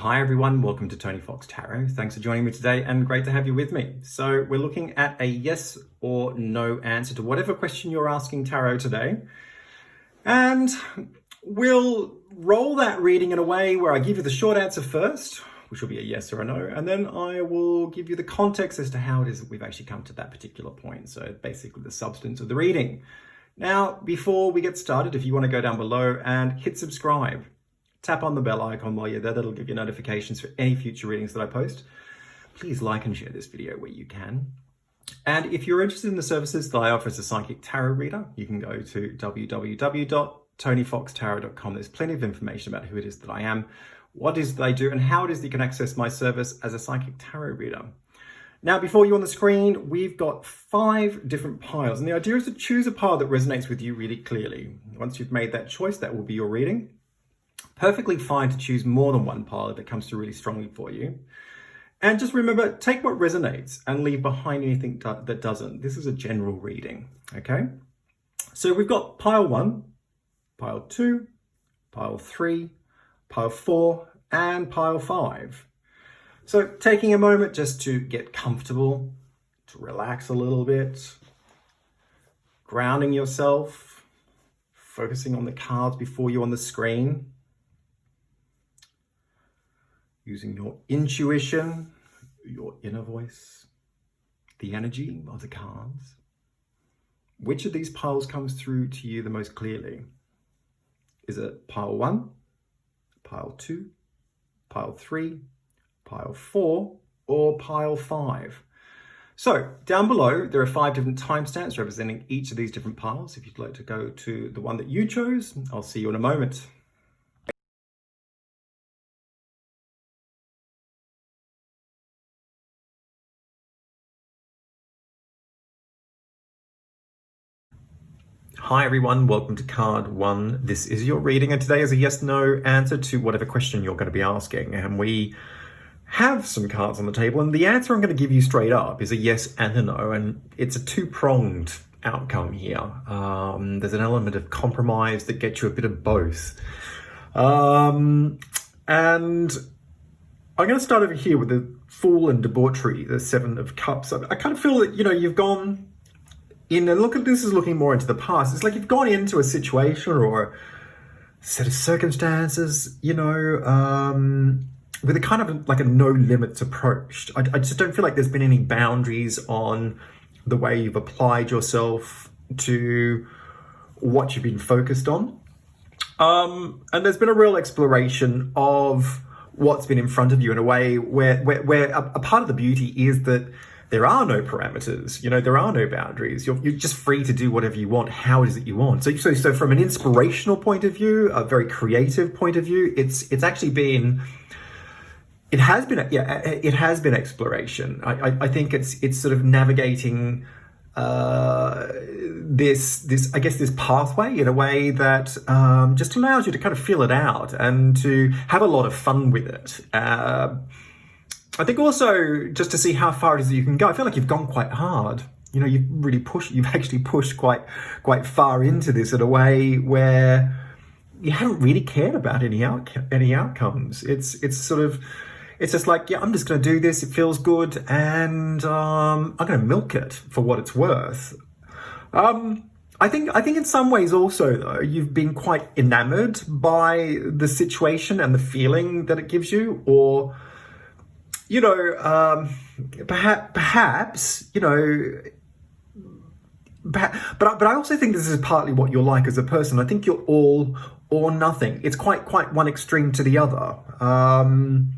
Hi everyone, welcome to Tony Fox Tarot. Thanks for joining me today and great to have you with me. So we're looking at a yes or no answer to whatever question you're asking Tarot today. And we'll roll that reading in a way where I give you the short answer first, which will be a yes or a no, and then I will give you the context as to how it is that we've actually come to that particular point. So basically the substance of the reading. Now, before we get started, if you want to go down below and hit subscribe, tap on the bell icon while you're there. That'll give you notifications for any future readings that I post. Please like and share this video where you can. And if you're interested in the services that I offer as a psychic tarot reader, you can go to www.tonyfoxtarot.com. There's plenty of information about who it is that I am, what it is that I do, and how it is that you can access my service as a psychic tarot reader. Now, before you on the screen, we've got 5 different piles. And the idea is to choose a pile that resonates with you really clearly. Once you've made that choice, that will be your reading. Perfectly fine to choose more than one pile if it comes through really strongly for you. And just remember, take what resonates and leave behind anything that doesn't. This is a general reading, okay? So we've got pile 1, pile 2, pile 3, pile 4, and pile 5. So taking a moment just to get comfortable, to relax a little bit, grounding yourself, focusing on the cards before you on the screen, using your intuition, your inner voice, the energy of the cards. Which of these piles comes through to you the most clearly? Is it pile 1, pile 2, pile 3, pile 4, or pile 5? So down below, there are 5 different timestamps representing each of these different piles. If you'd like to go to the one that you chose, I'll see you in a moment. Hi everyone, welcome to card 1. This is your reading, and today is a yes/no answer to whatever question you're going to be asking. And we have some cards on the table, and the answer I'm going to give you straight up is a yes and a no, and it's a 2-pronged outcome here. There's an element of compromise that gets you a bit of both. And I'm going to start over here with the Fool and Debauchery, the 7 of Cups. I kind of feel that, you've gone in, and look at this is looking more into the past. It's like you've gone into a situation or a set of circumstances, with a kind of like a no limits approach. I just don't feel like there's been any boundaries on the way you've applied yourself to what you've been focused on. And there's been a real exploration of what's been in front of you in a way where a part of the beauty is that there are no parameters, there are no boundaries. You're just free to do whatever you want, how it is that you want. So from an inspirational point of view, a very creative point of view, it has been exploration. I think it's sort of navigating this pathway in a way that just allows you to kind of feel it out and to have a lot of fun with it. I think also just to see how far it is that you can go. I feel like you've gone quite hard. You've actually pushed quite far into this in a way where you haven't really cared about any outcomes. It's just like, yeah, I'm just going to do this. It feels good, and I'm going to milk it for what it's worth. I think in some ways also, though, you've been quite enamored by the situation and the feeling that it gives you, or perhaps, but I also think this is partly what you're like as a person. I think you're all or nothing. It's quite one extreme to the other. And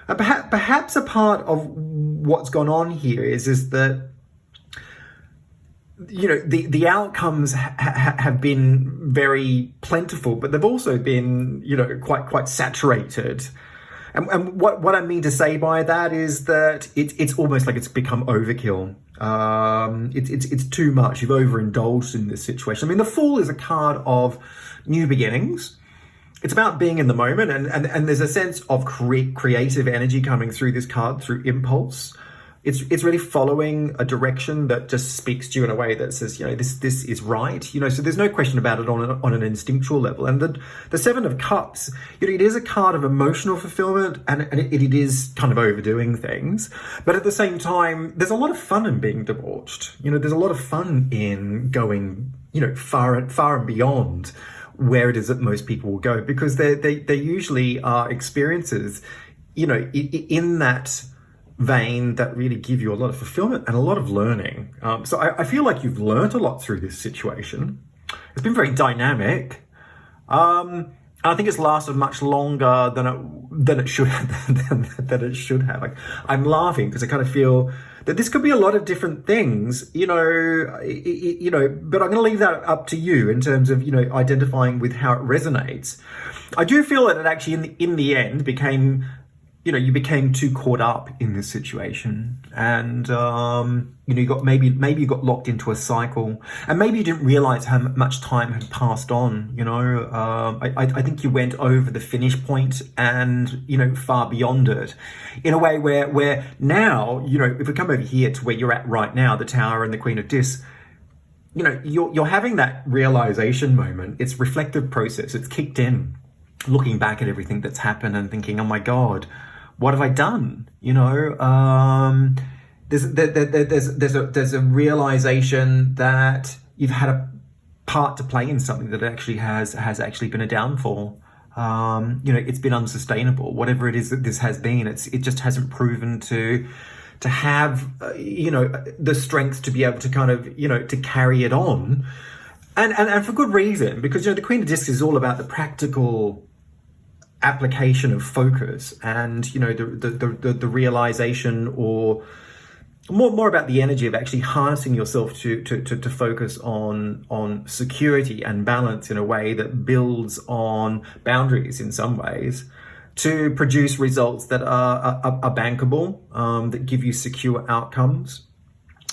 perhaps a part of what's gone on here is that, the outcomes have been very plentiful, but they've also been, quite saturated. And what I mean to say by that is that it's almost like it's become overkill. It's too much. You've overindulged in this situation. I mean, the Fool is a card of new beginnings. It's about being in the moment, and there's a sense of creative energy coming through this card through impulse. it's really following a direction that just speaks to you in a way that says, this is right. So there's no question about it on an instinctual level. And the Seven of Cups, it is a card of emotional fulfillment, and it is kind of overdoing things. But at the same time, there's a lot of fun in being debauched. There's a lot of fun in going, far and beyond where it is that most people will go, because they usually are experiences, in that vein that really give you a lot of fulfillment and a lot of learning. So I feel like you've learned a lot through this situation. It's been very dynamic. I think it's lasted much longer than it should have. Like, I'm laughing because I kind of feel that this could be a lot of different things, but I'm going to leave that up to you in terms of, identifying with how it resonates. I do feel that it actually in the end became, you became too caught up in this situation, and you got maybe you got locked into a cycle, and maybe you didn't realize how much time had passed on. I think you went over the finish point and far beyond it, in a way where now if we come over here to where you're at right now, the Tower and the Queen of Discs, you're having that realization moment. It's reflective process. It's kicked in, looking back at everything that's happened and thinking, oh my God, what have I done? There's a realization that you've had a part to play in something that actually has actually been a downfall. It's been unsustainable. Whatever it is that this has been, it just hasn't proven to have the strength to be able to kind of to carry it on, and for good reason, because the Queen of Discs is all about the practical application of focus, and the realization, or more about the energy of actually harnessing yourself to focus on security and balance in a way that builds on boundaries in some ways, to produce results that are bankable, that give you secure outcomes.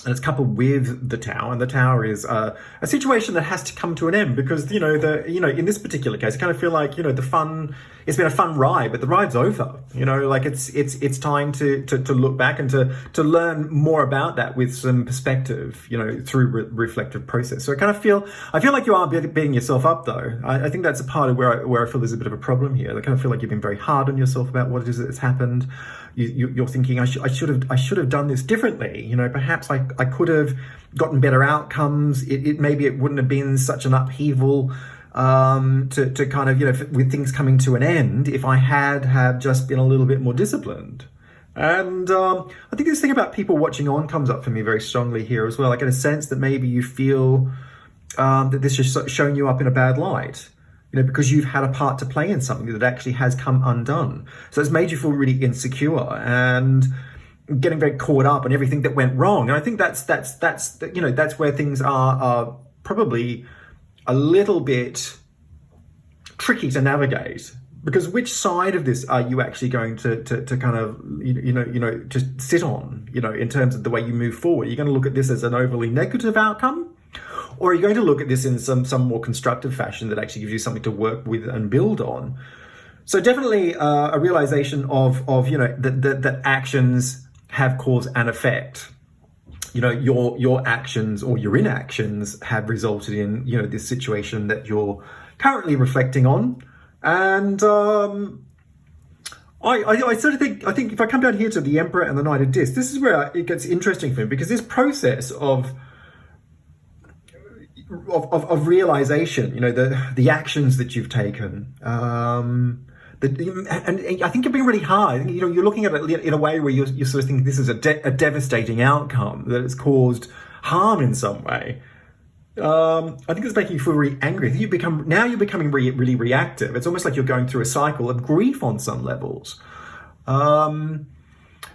And it's coupled with the Tower, and the Tower is a situation that has to come to an end, because in this particular case, I kind of feel like the fun. It's been a fun ride, but the ride's over. Like it's time to look back and to learn more about that with some perspective. Through reflective process. So I feel like you are beating yourself up, though. I think that's a part of where I feel there's a bit of a problem here. I kind of feel like you've been very hard on yourself about what it is that's happened. You're thinking, I should have done this differently. Perhaps I could have gotten better outcomes. Maybe it wouldn't have been such an upheaval to kind of with things coming to an end if I had just been a little bit more disciplined. And I think this thing about people watching on comes up for me very strongly here as well. I get a sense that maybe you feel that this has shown you up in a bad light. Because you've had a part to play in something that actually has come undone. So it's made you feel really insecure and getting very caught up in everything that went wrong. And I think that's where things are probably a little bit tricky to navigate. Because which side of this are you actually going to kind of just sit on? In terms of the way you move forward, you're going to look at this as an overly negative outcome. Or are you going to look at this in some more constructive fashion that actually gives you something to work with and build on? So definitely a realization of that actions have cause and effect. Your actions or your inactions have resulted in this situation that you're currently reflecting on. And I sort of think if I come down here to the Emperor and the Knight of Discs, this is where it gets interesting for me, because this process of realization, the actions that you've taken, and I think you've been really hard. I think, you're looking at it in a way where you're sort of thinking this is a devastating outcome, that it's caused harm in some way. I think it's making you feel really angry. I think you're becoming really reactive. It's almost like you're going through a cycle of grief on some levels.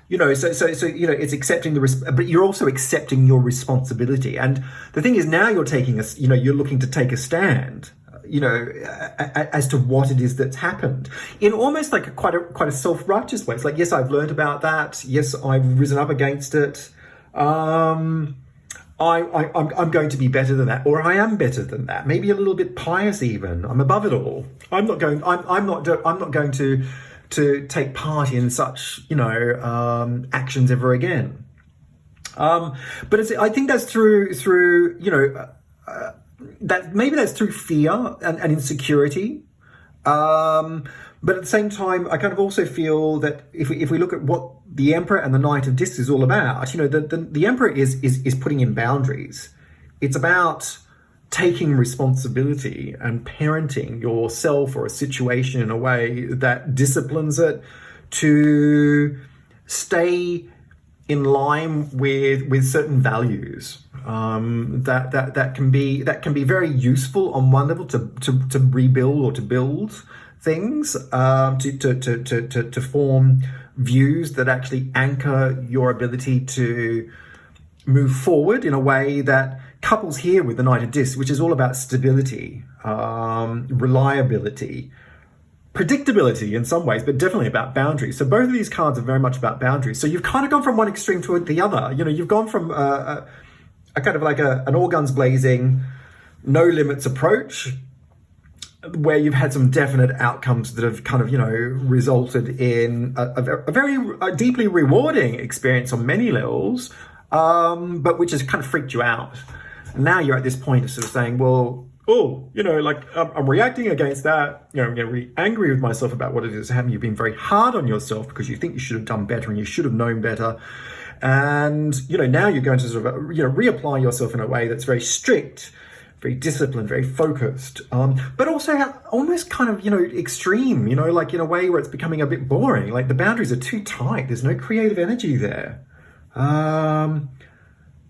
It's accepting but you're also accepting your responsibility. And the thing is, now you're you're looking to take a stand, as to what it is that's happened in almost like quite a self-righteous way. It's like, yes, I've learned about that. Yes, I've risen up against it. I'm going to be better than that, or I am better than that. Maybe a little bit pious even. I'm above it all. I'm not going to take part in such, actions ever again. But I think that's through that maybe that's through fear and insecurity. But at the same time, I kind of also feel that if we look at what the Emperor and the Knight of Discs is all about, the Emperor is putting in boundaries. It's about taking responsibility and parenting yourself or a situation in a way that disciplines it to stay in line with certain values that can be very useful on one level to rebuild or to build things, to form views that actually anchor your ability to move forward in a way that couples here with the Knight of Discs, which is all about stability, reliability, predictability in some ways, but definitely about boundaries. So both of these cards are very much about boundaries. So you've kind of gone from one extreme to the other. You've gone from a kind of like an all guns blazing, no limits approach, where you've had some definite outcomes that have kind of, resulted in a very deeply rewarding experience on many levels, but which has kind of freaked you out. And now you're at this point of sort of saying, well, I'm reacting against that. I'm getting really angry with myself about what it is happening. You've been very hard on yourself because you think you should have done better and you should have known better. And, now you're going to sort of, reapply yourself in a way that's very strict, very disciplined, very focused, but also almost kind of, extreme, like in a way where it's becoming a bit boring. Like the boundaries are too tight. There's no creative energy there.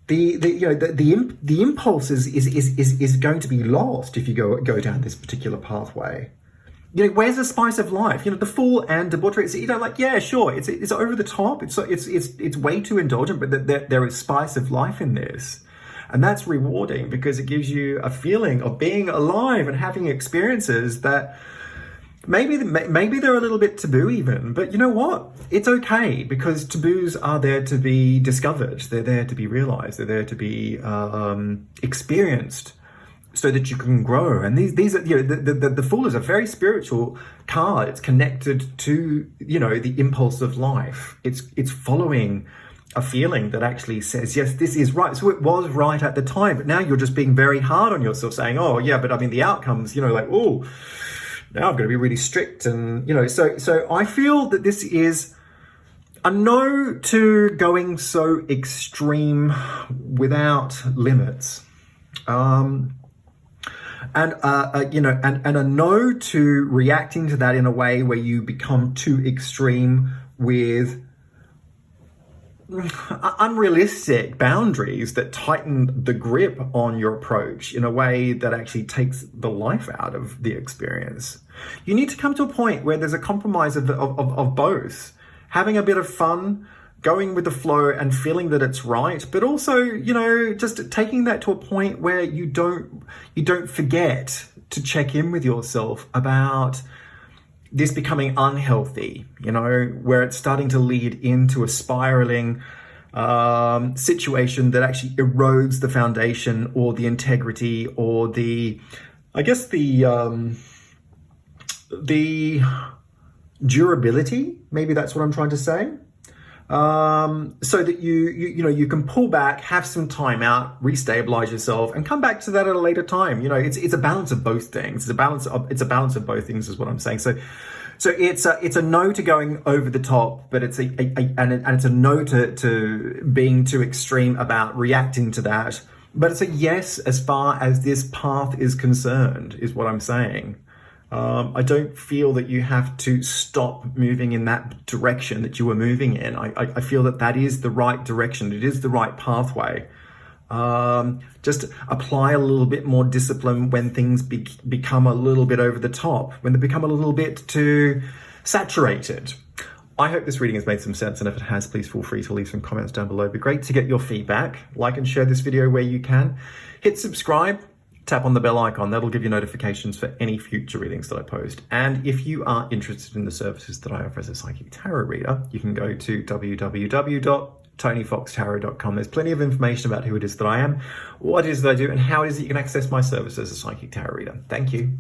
The impulse is going to be lost if you go down this particular pathway. Where's the spice of life? The fool and debauchery. Yeah, sure, it's over the top. It's way too indulgent, but there is spice of life in this. And that's rewarding because it gives you a feeling of being alive and having experiences that maybe they're a little bit taboo even, but you know what? It's okay because taboos are there to be discovered. They're there to be realized. They're there to be experienced so that you can grow. And these are, the Fool is a very spiritual card. It's connected to, the impulse of life. It's following a feeling that actually says, yes, this is right. So it was right at the time, but now you're just being very hard on yourself saying, oh yeah, but I mean the outcomes, oh, now I've got to be really strict. And, so I feel that this is a no to going so extreme without limits. And a no to reacting to that in a way where you become too extreme with unrealistic boundaries that tighten the grip on your approach in a way that actually takes the life out of the experience. You need to come to a point where there's a compromise of both. Having a bit of fun, going with the flow and feeling that it's right, but also, just taking that to a point where you don't forget to check in with yourself about this becoming unhealthy, where it's starting to lead into a spiraling situation that actually erodes the foundation or the integrity or the durability. Maybe that's what I'm trying to say. So that you can pull back, have some time out, restabilize yourself, and come back to that at a later time. It's a balance of both things. It's a balance of both things, is what I'm saying. So it's a no to going over the top, but it's a no to being too extreme about reacting to that. But it's a yes as far as this path is concerned, is what I'm saying. I don't feel that you have to stop moving in that direction that you were moving in. I feel that is the right direction. It is the right pathway. Just apply a little bit more discipline when things become a little bit over the top, when they become a little bit too saturated. I hope this reading has made some sense, and if it has, please feel free to leave some comments down below. It'd be great to get your feedback. Like and share this video where you can. Hit subscribe. Tap on the bell icon. That'll give you notifications for any future readings that I post. And if you are interested in the services that I offer as a psychic tarot reader, you can go to www.tonyfoxtarot.com. There's plenty of information about who it is that I am, what it is that I do, and how it is that you can access my service as a psychic tarot reader. Thank you.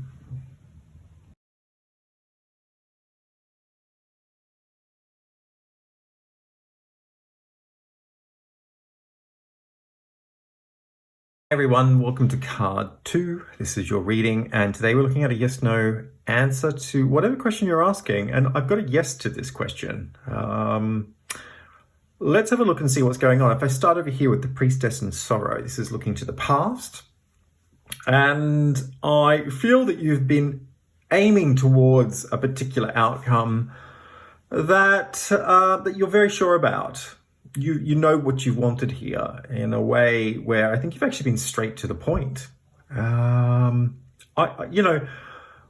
Everyone, welcome to card 2. This is your reading, and today we're looking at a yes-no answer to whatever question you're asking, and I've got a yes to this question. Let's have a look and see what's going on. If I start over here with the Priestess and Sorrow, this is looking to the past, and I feel that you've been aiming towards a particular outcome that you're very sure about. You know what you wanted here in a way where I think you've actually been straight to the point.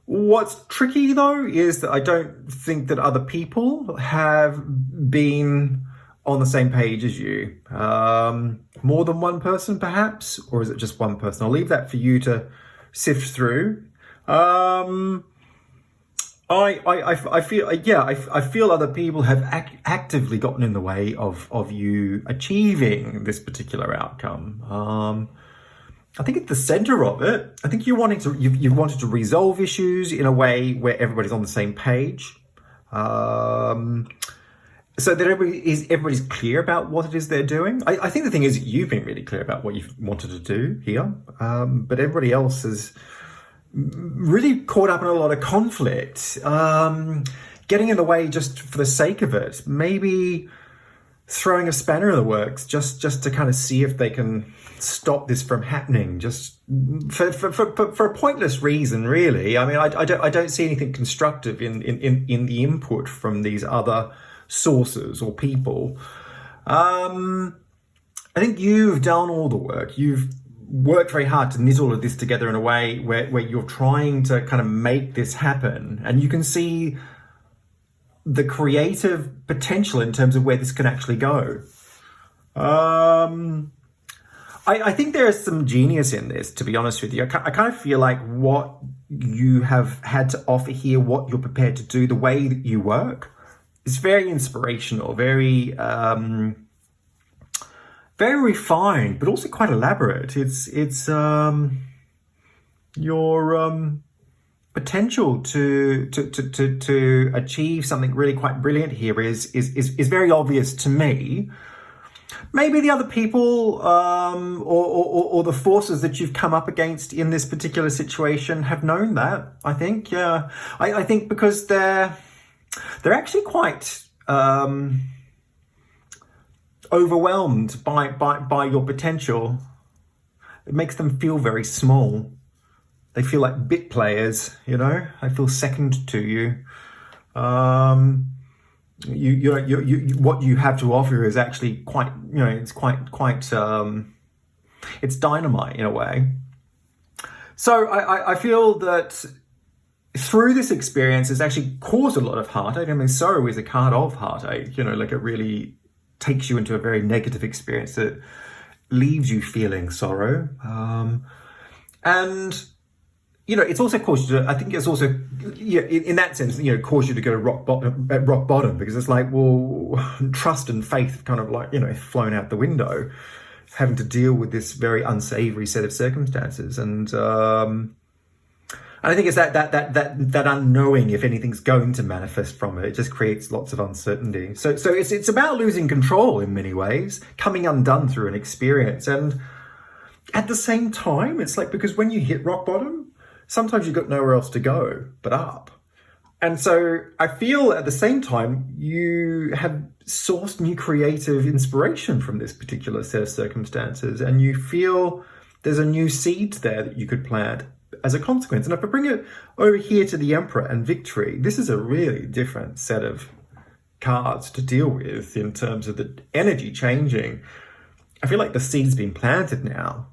What's tricky though is that I don't think that other people have been on the same page as you. More than one person perhaps, or is it just one person? I'll leave that for you to sift through. I feel other people have actively gotten in the way of you achieving this particular outcome. I think at the center of it, I think you've wanted to resolve issues in a way where everybody's on the same page, so that everybody's clear about what it is they're doing. I think the thing is you've been really clear about what you've wanted to do here, but everybody else is really caught up in a lot of conflict, getting in the way just for the sake of it, maybe throwing a spanner in the works just to kind of see if they can stop this from happening, just for a pointless reason, really. I mean, I don't see anything constructive in the input from these other sources or people. I think you've done all the work. You've worked very hard to knit all of this together in a way where you're trying to kind of make this happen, and you can see the creative potential in terms of where this can actually go. I think there is some genius in this, to be honest with you. I kind of feel like what you have had to offer here, what you're prepared to do, the way that you work, is very inspirational, very refined, but also quite elaborate. It's your potential to achieve something really quite brilliant here is very obvious to me. Maybe the other people or the forces that you've come up against in this particular situation have known that. I think, yeah, I think because they're actually quite overwhelmed by your potential. It makes them feel very small. They feel like bit players, you know. They feel second to you. What you have to offer is actually quite, it's dynamite in a way. So I feel that through this experience, it's actually caused a lot of heartache. I mean, sorrow is a card of heartache, like it really takes you into a very negative experience that leaves you feeling sorrow. And, it's also caused you to, I think it's also, in that sense, caused you to go to rock bottom, because it's like, well, trust and faith have kind of like, flown out the window, having to deal with this very unsavory set of circumstances. And I think it's that unknowing if anything's going to manifest from it. It just creates lots of uncertainty. So it's about losing control in many ways, coming undone through an experience. And at the same time, it's like, because when you hit rock bottom, sometimes you've got nowhere else to go but up. And so I feel at the same time, you have sourced new creative inspiration from this particular set of circumstances, and you feel there's a new seed there that you could plant as a consequence. And if I bring it over here to the Emperor and Victory, this is a really different set of cards to deal with in terms of the energy changing. I feel like the seed's been planted now.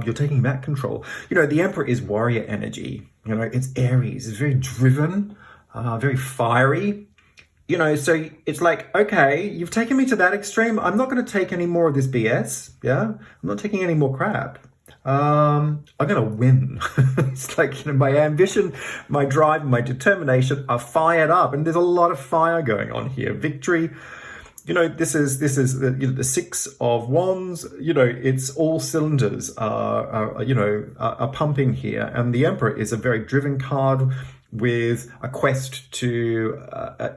You're taking back control. The Emperor is warrior energy. It's Aries. It's very driven, very fiery. So it's like, okay, you've taken me to that extreme. I'm not going to take any more of this BS. Yeah, I'm not taking any more crap. I'm going to win. It's like, my ambition, my drive, my determination are fired up, and there's a lot of fire going on here. Victory, this is the Six of Wands. It's all cylinders are pumping here, and the Emperor is a very driven card with a quest to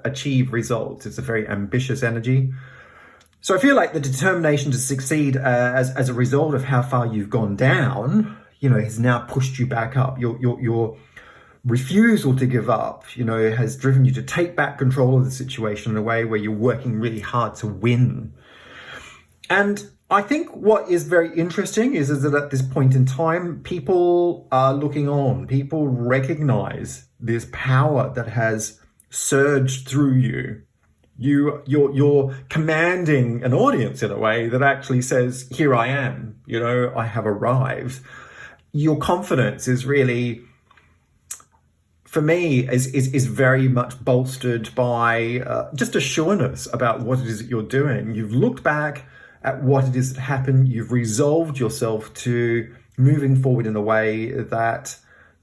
achieve results. It's a very ambitious energy. So I feel like the determination to succeed as a result of how far you've gone down, has now pushed you back up. Your refusal to give up, has driven you to take back control of the situation in a way where you're working really hard to win. And I think what is very interesting is that at this point in time, people are looking on. People recognize this power that has surged through you. You're commanding an audience in a way that actually says, here I am, I have arrived. Your confidence is really, for me, is very much bolstered by just a sureness about what it is that you're doing. You've looked back at what it is that happened. You've resolved yourself to moving forward in a way that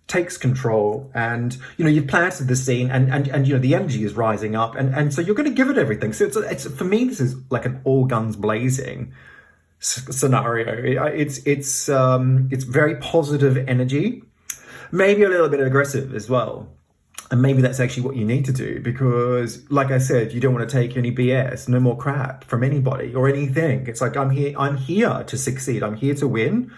takes control, and you've planted the scene, and the energy is rising up, and so you're going to give it everything. So it's for me, this is like an all guns blazing scenario. It's very positive energy, maybe a little bit aggressive as well. And maybe that's actually what you need to do, because like I said, you don't want to take any BS, no more crap from anybody or anything. It's like, I'm here to succeed. I'm here to win.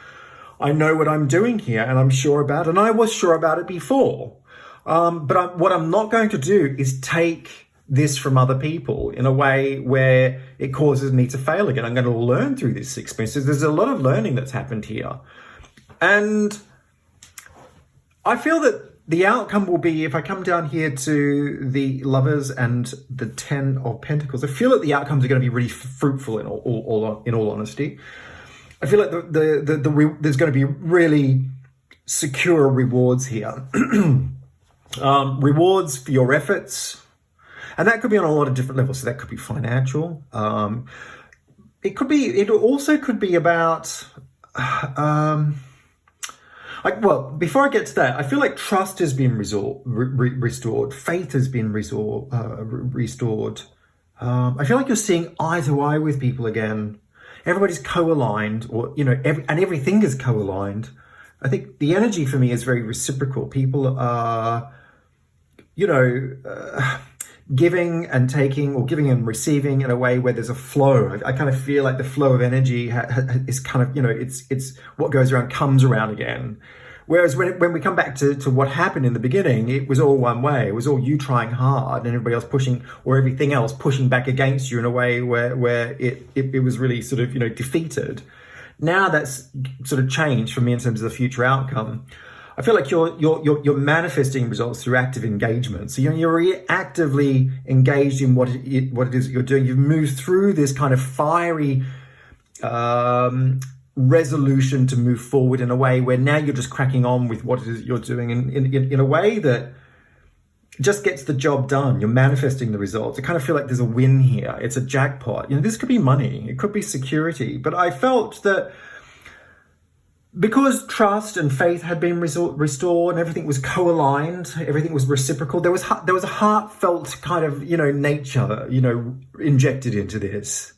I know what I'm doing here, and I'm sure about it. And I was sure about it before. But what I'm not going to do is take this from other people in a way where it causes me to fail again. I'm going to learn through this experience. There's a lot of learning that's happened here. And I feel that the outcome will be, if I come down here to the Lovers and the Ten of Pentacles, I feel that the outcomes are going to be really fruitful in all honesty. I feel like there's going to be really secure rewards here. Rewards for your efforts. And that could be on a lot of different levels. So that could be financial. It also could be about, before I get to that, I feel like trust has been restored. Faith has been restored. I feel like you're seeing eye to eye with people again. Everybody's co-aligned, or, everything is co-aligned. I think the energy for me is very reciprocal. People are, giving and taking, or giving and receiving in a way where there's a flow. I kind of feel like the flow of energy is kind of, it's what goes around comes around again. Whereas when we come back to what happened in the beginning, it was all one way. It was all you trying hard and everybody else pushing, or everything else pushing back against you in a way where it was really sort of, defeated. Now that's sort of changed for me in terms of the future outcome. I feel like you're manifesting results through active engagement. So you're actively engaged in what it is that you're doing. You've moved through this kind of fiery resolution to move forward in a way where now you're just cracking on with what it is you're doing in a way that just gets the job done. You're manifesting the results. I kind of feel like there's a win here. It's a jackpot. This could be money. It could be security. But I felt that because trust and faith had been restored, and everything was co-aligned, everything was reciprocal, there was a heartfelt kind of, nature, injected into this.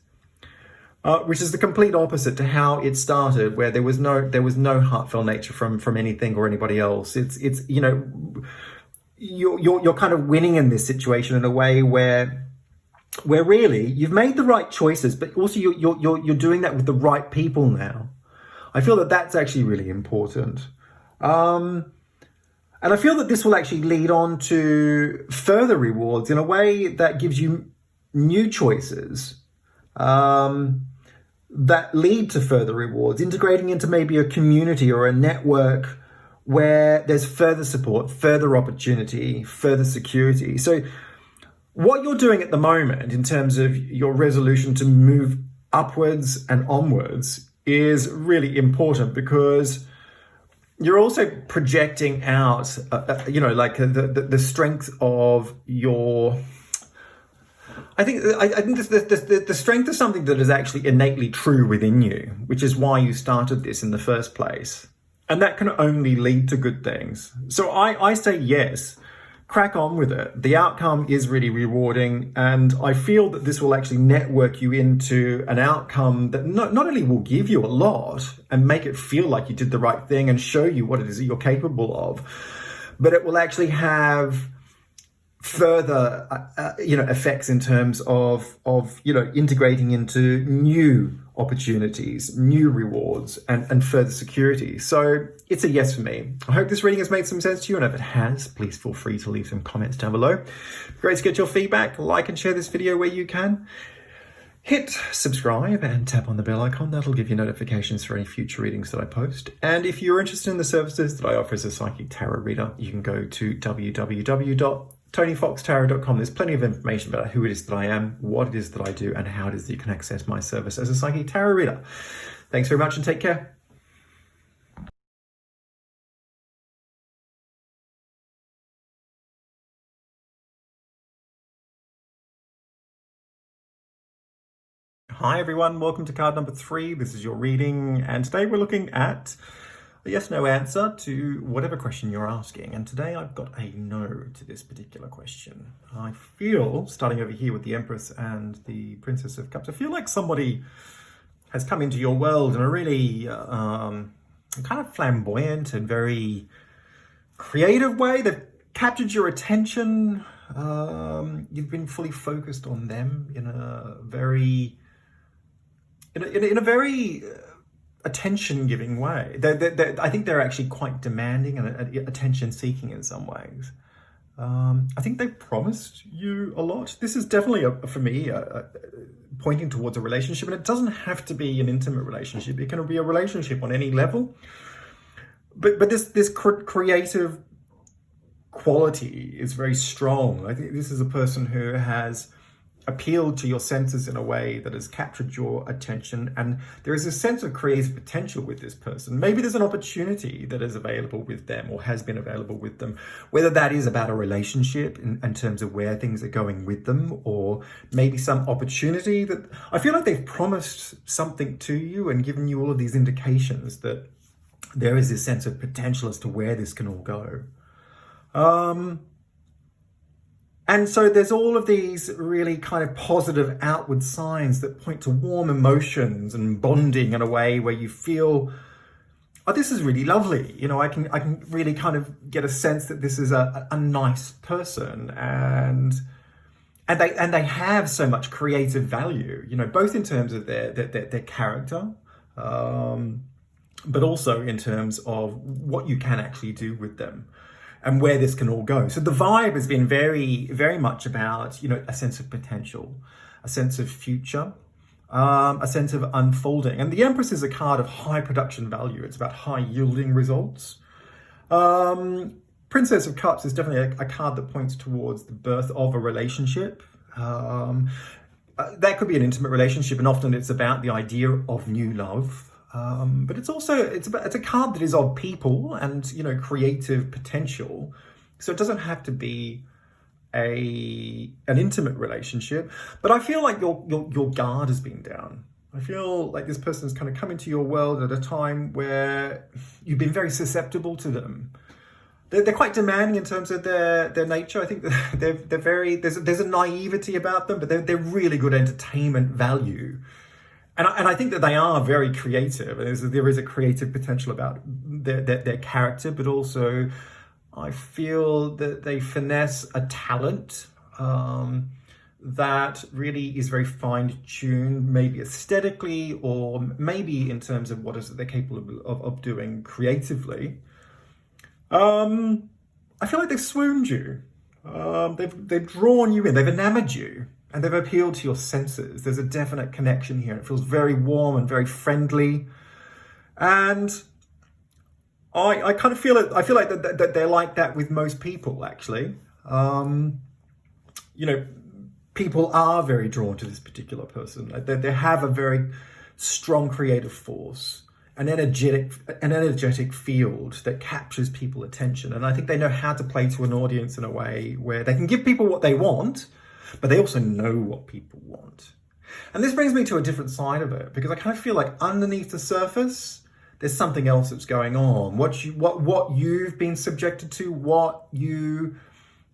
Which is the complete opposite to how it started, where there was no heartfelt nature from anything or anybody else. It's you're kind of winning in this situation in a way where really you've made the right choices, but also you're doing that with the right people now. I feel that that's actually really important. And I feel that this will actually lead on to further rewards in a way that gives you new choices. That lead to further rewards, integrating into maybe a community or a network where there's further support, further opportunity, further security. So what you're doing at the moment in terms of your resolution to move upwards and onwards is really important, because you're also projecting out, the strength of your... I think the strength of something that is actually innately true within you, which is why you started this in the first place. And that can only lead to good things. So I say yes, crack on with it. The outcome is really rewarding. And I feel that this will actually network you into an outcome that not only will give you a lot and make it feel like you did the right thing and show you what it is that you're capable of, but it will actually have further effects in terms of integrating into new opportunities, new rewards, and further security. So it's a yes for me. I hope this reading has made some sense to you, and if it has, please feel free to leave some comments down below. Great to get your feedback. Like and share this video where you can. Hit subscribe and tap on the bell icon. That'll give you notifications for any future readings that I post. And if you're interested in the services that I offer as a psychic tarot reader, you can go to www.tonyfoxtarot.com. There's plenty of information about who it is that I am, what it is that I do, and how it is that you can access my service as a psychic tarot reader. Thanks very much and take care. Hi everyone, welcome to card number 3. This is your reading, and today we're looking at a yes/no answer to whatever question you're asking. And today I've got a no to this particular question. I feel, starting over here with the Empress and the Princess of Cups, I feel like somebody has come into your world in a really kind of flamboyant and very creative way. They've captured your attention. You've been fully focused on them in a very attention-giving way. I think they're actually quite demanding and attention-seeking in some ways. I think they've promised you a lot. This is definitely, for me, pointing towards a relationship, and it doesn't have to be an intimate relationship. It can be a relationship on any level. But this creative quality is very strong. I think this is a person who has appealed to your senses in a way that has captured your attention, and there is a sense of creative potential with this person. Maybe there's an opportunity that is available with them or has been available with them, whether that is about a relationship in terms of where things are going with them, or maybe some opportunity that I feel like they've promised something to you and given you all of these indications that there is this sense of potential as to where this can all go. And so there's all of these really kind of positive outward signs that point to warm emotions and bonding in a way where you feel, oh, this is really lovely. You know, I can really kind of get a sense that this is a nice person, and they have so much creative value, you know, both in terms of their character, but also in terms of what you can actually do with them and where this can all go. So the vibe has been very, very much about, you know, a sense of potential, a sense of future, a sense of unfolding. And the Empress is a card of high production value. It's about high yielding results. Princess of Cups is definitely a card that points towards the birth of a relationship. That could be an intimate relationship, and often it's about the idea of new love. But it's a card that is of people and, you know, creative potential. So it doesn't have to be an intimate relationship. But I feel like your guard has been down. I feel like this person's kind of come into your world at a time where you've been very susceptible to them. They're quite demanding in terms of their nature. I think they're very, there's a naivety about them, but they're really good entertainment value. And I think that they are very creative. There is a creative potential about their character, but also I feel that they finesse a talent that really is very fine-tuned, maybe aesthetically, or maybe in terms of what is it they're capable of doing creatively. I feel like they've swooned you. They've drawn you in, they've enamored you. And they've appealed to your senses. There's a definite connection here. It feels very warm and very friendly. And I kind of feel it. I feel like that they're like that with most people, actually. You know, people are very drawn to this particular person. They have a very strong creative force, an energetic field that captures people's attention. And I think they know how to play to an audience in a way where they can give people what they want, but they also know what people want. And this brings me to a different side of it, because I kind of feel like underneath the surface, there's something else that's going on. What you've been subjected to, what you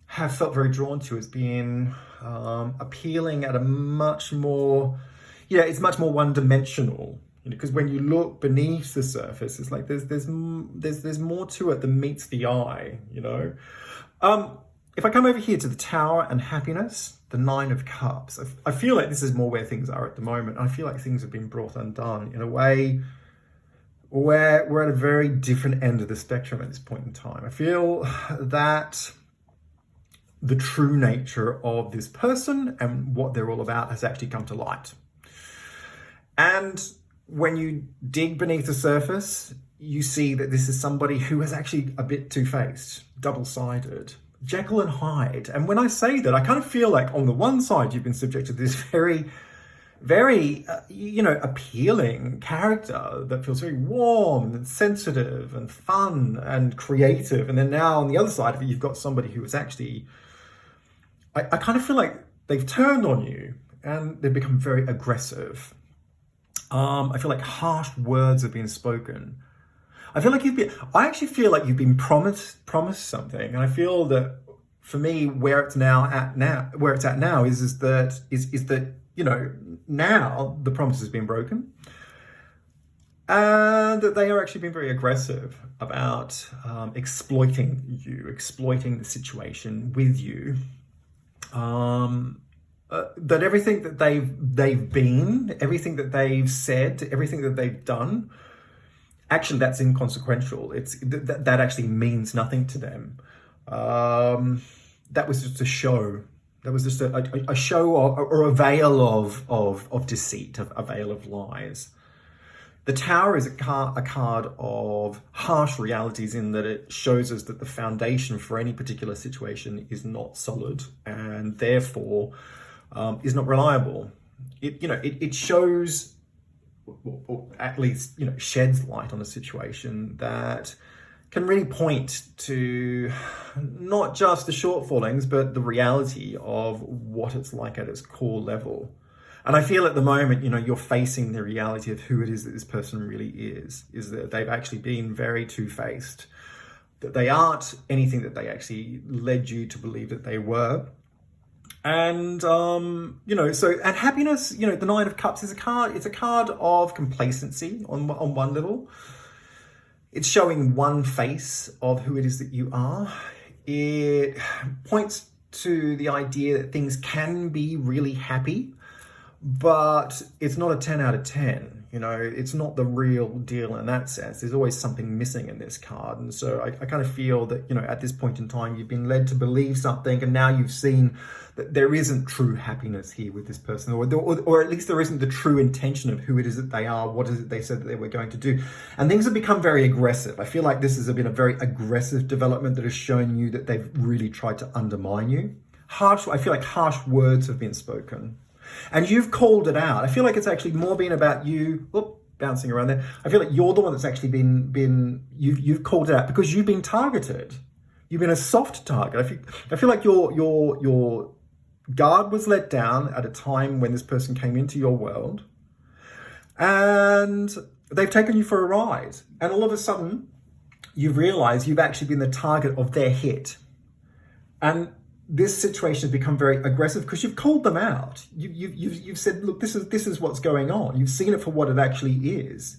have felt very drawn to, has been appealing at a much more, it's much more one-dimensional. You know, because when you look beneath the surface, it's like there's more to it than meets the eye. You know. if I come over here to the Tower and happiness, the Nine of Cups, I feel like this is more where things are at the moment. I feel like things have been brought undone in a way where we're at a very different end of the spectrum at this point in time. I feel that the true nature of this person and what they're all about has actually come to light. And when you dig beneath the surface, you see that this is somebody who is actually a bit two-faced, double-sided, Jekyll and Hyde. And when I say that, I kind of feel like on the one side, you've been subjected to this very, very, appealing character that feels very warm and sensitive and fun and creative. And then now on the other side of it, you've got somebody who is actually, I kind of feel like they've turned on you and they've become very aggressive. I feel like harsh words have been spoken. I actually feel like you've been promised something, and I feel that for me, where it's at now is that now the promise has been broken, and that they are actually being very aggressive about exploiting the situation with you. That everything that they've been, everything that they've said, everything that they've done, actually that's inconsequential. That actually means nothing to them. That was just a show. That was just a show or a veil of deceit, a veil of lies. The Tower is a card of harsh realities in that it shows us that the foundation for any particular situation is not solid and therefore is not reliable. It shows, or at least sheds light on a situation that can really point to not just the shortfallings, but the reality of what it's like at its core level. And I feel at the moment, you're facing the reality of who it is that this person really is that they've actually been very two-faced, that they aren't anything that they actually led you to believe that they were. And, and happiness, the Nine of Cups is it's a card of complacency on one level. It's showing one face of who it is that you are. It points to the idea that things can be really happy, but it's not a 10 out of 10. It's not the real deal in that sense. There's always something missing in this card. And so I kind of feel that, at this point in time, you've been led to believe something, and now you've seen that there isn't true happiness here with this person, or at least there isn't the true intention of who it is that they are, what is it they said that they were going to do. And things have become very aggressive. I feel like this has been a very aggressive development that has shown you that they've really tried to undermine you. I feel like harsh words have been spoken. And you've called it out. I feel like it's actually more been about you. Bouncing around there. I feel like you're the one that's actually you've called it out because you've been targeted. You've been a soft target. I feel like your guard was let down at a time when this person came into your world, and they've taken you for a ride. And all of a sudden, you've realized you've actually been the target of their hit. And this situation has become very aggressive because you've called them out. You've said, look, this is what's going on. You've seen it for what it actually is.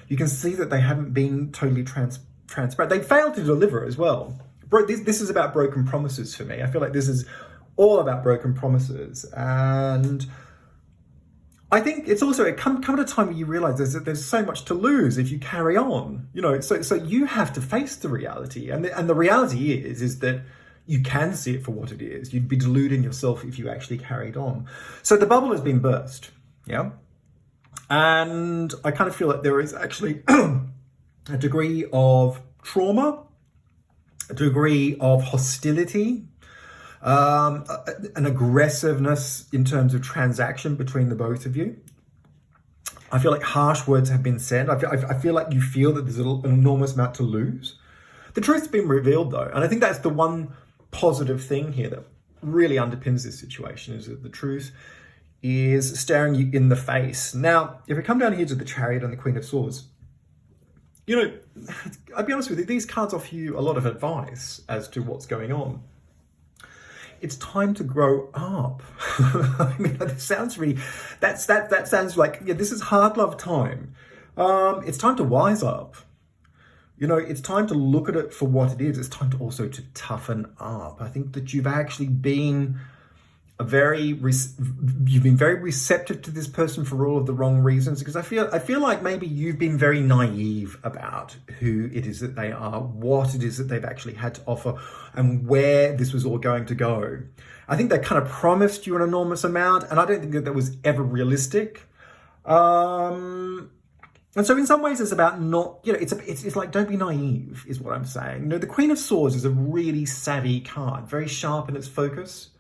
You can see that they haven't been totally transparent. They failed to deliver as well. This is about broken promises for me. I feel like this is all about broken promises. And I think it's also come at a time where you realize there's so much to lose if you carry on. So you have to face the reality. And the reality is that you can see it for what it is. You'd be deluding yourself if you actually carried on. So the bubble has been burst, yeah? And I kind of feel like there is actually a degree of trauma, a degree of hostility, an aggressiveness in terms of transaction between the both of you. I feel like harsh words have been said. I feel like you feel that there's an enormous amount to lose. The truth's been revealed though, and I think that's the one positive thing here that really underpins this situation, is that the truth is staring you in the face. Now, if we come down here to the Chariot and the Queen of Swords, I'll be honest with you, these cards offer you a lot of advice as to what's going on. It's time to grow up. I mean, that sounds really, that sounds like, this is hard love time. It's time to wise up. You know, it's time to look at it for what it is. It's time to also to toughen up. I think that you've actually been you've been very receptive to this person for all of the wrong reasons, because I feel like maybe you've been very naive about who it is that they are, what it is that they've actually had to offer, and where this was all going to go. I think they kind of promised you an enormous amount, and I don't think that was ever realistic. And so in some ways it's about not, you know, it's like, don't be naive is what I'm saying. You know, the Queen of Swords is a really savvy card, very sharp in its focus,